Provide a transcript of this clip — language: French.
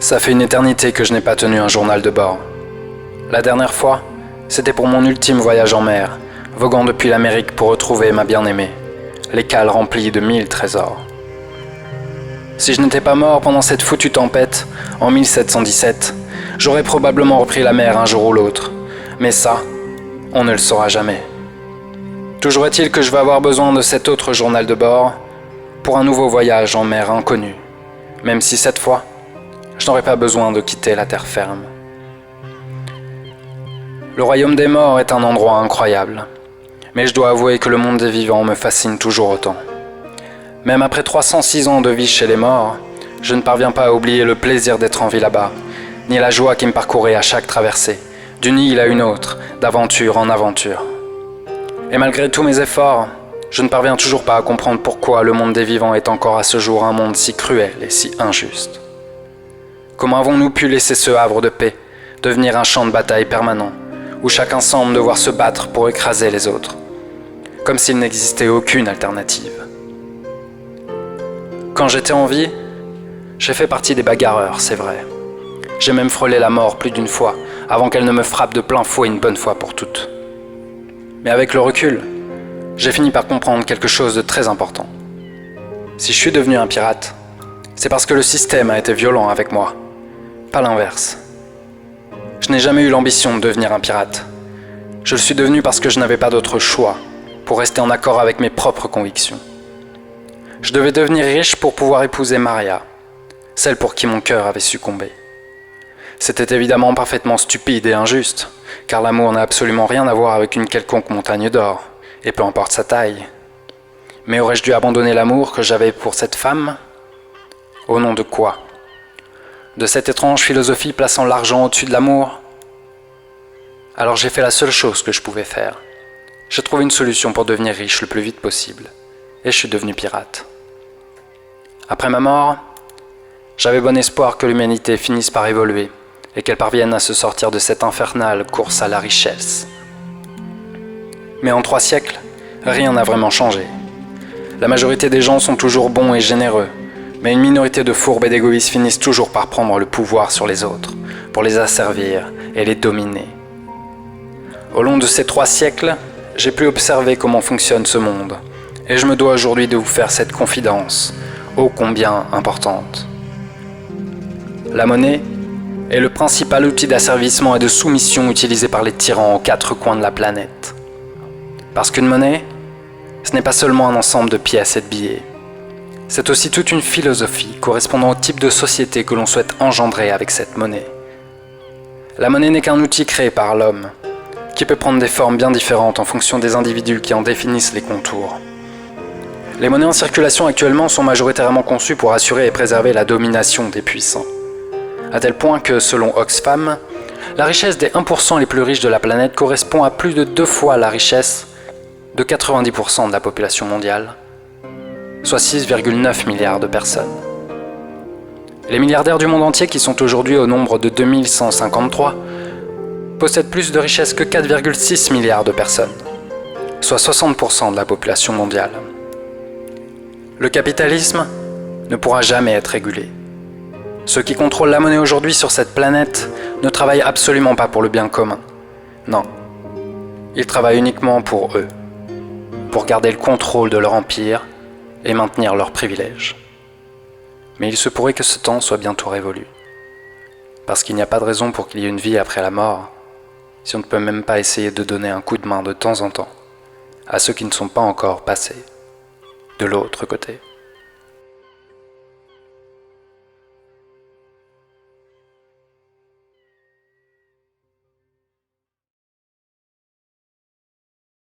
Ça fait une éternité que je n'ai pas tenu un journal de bord. La dernière fois, c'était pour mon ultime voyage en mer, voguant depuis l'Amérique pour retrouver ma bien-aimée, les cales remplies de 1000 trésors. Si je n'étais pas mort pendant cette foutue tempête, en 1717, j'aurais probablement repris la mer un jour ou l'autre. Mais ça, on ne le saura jamais. Toujours est-il que je vais avoir besoin de cet autre journal de bord pour un nouveau voyage en mer inconnue, même si cette fois, je n'aurai pas besoin de quitter la terre ferme. Le royaume des morts est un endroit incroyable, mais je dois avouer que le monde des vivants me fascine toujours autant. Même après 306 ans de vie chez les morts, je ne parviens pas à oublier le plaisir d'être en vie là-bas, ni la joie qui me parcourait à chaque traversée, d'une île à une autre, d'aventure en aventure. Et malgré tous mes efforts, je ne parviens toujours pas à comprendre pourquoi le monde des vivants est encore à ce jour un monde si cruel et si injuste. Comment avons-nous pu laisser ce havre de paix devenir un champ de bataille permanent, où chacun semble devoir se battre pour écraser les autres, comme s'il n'existait aucune alternative? Quand j'étais en vie, j'ai fait partie des bagarreurs, c'est vrai. J'ai même frôlé la mort plus d'une fois, avant qu'elle ne me frappe de plein fouet une bonne fois pour toutes. Mais avec le recul, j'ai fini par comprendre quelque chose de très important. Si je suis devenu un pirate, c'est parce que le système a été violent avec moi, pas l'inverse. Je n'ai jamais eu l'ambition de devenir un pirate. Je le suis devenu parce que je n'avais pas d'autre choix pour rester en accord avec mes propres convictions. Je devais devenir riche pour pouvoir épouser Maria, celle pour qui mon cœur avait succombé. C'était évidemment parfaitement stupide et injuste, car l'amour n'a absolument rien à voir avec une quelconque montagne d'or, et peu importe sa taille. Mais aurais-je dû abandonner l'amour que j'avais pour cette femme? Au nom de quoi? De cette étrange philosophie plaçant l'argent au-dessus de l'amour? Alors j'ai fait la seule chose que je pouvais faire. J'ai trouvé une solution pour devenir riche le plus vite possible, et je suis devenu pirate. Après ma mort, j'avais bon espoir que l'humanité finisse par évoluer, et qu'elle parvienne à se sortir de cette infernale course à la richesse. Mais en 3 siècles, rien n'a vraiment changé. La majorité des gens sont toujours bons et généreux, mais une minorité de fourbes et d'égoïstes finissent toujours par prendre le pouvoir sur les autres, pour les asservir et les dominer. Au long de ces 3 siècles, j'ai pu observer comment fonctionne ce monde, et je me dois aujourd'hui de vous faire cette confidence, ô combien importante. La monnaie est le principal outil d'asservissement et de soumission utilisé par les tyrans aux 4 coins de la planète. Parce qu'une monnaie, ce n'est pas seulement un ensemble de pièces et de billets. C'est aussi toute une philosophie correspondant au type de société que l'on souhaite engendrer avec cette monnaie. La monnaie n'est qu'un outil créé par l'homme, qui peut prendre des formes bien différentes en fonction des individus qui en définissent les contours. Les monnaies en circulation actuellement sont majoritairement conçues pour assurer et préserver la domination des puissants. À tel point que, selon Oxfam, la richesse des 1% les plus riches de la planète correspond à plus de 2 fois la richesse de 90% de la population mondiale, soit 6,9 milliards de personnes. Les milliardaires du monde entier, qui sont aujourd'hui au nombre de 2153, possèdent plus de richesses que 4,6 milliards de personnes, soit 60% de la population mondiale. Le capitalisme ne pourra jamais être régulé. Ceux qui contrôlent la monnaie aujourd'hui sur cette planète ne travaillent absolument pas pour le bien commun. Non, ils travaillent uniquement pour eux, pour garder le contrôle de leur empire et maintenir leurs privilèges. Mais il se pourrait que ce temps soit bientôt révolu, parce qu'il n'y a pas de raison pour qu'il y ait une vie après la mort, si on ne peut même pas essayer de donner un coup de main de temps en temps à ceux qui ne sont pas encore passés de l'autre côté.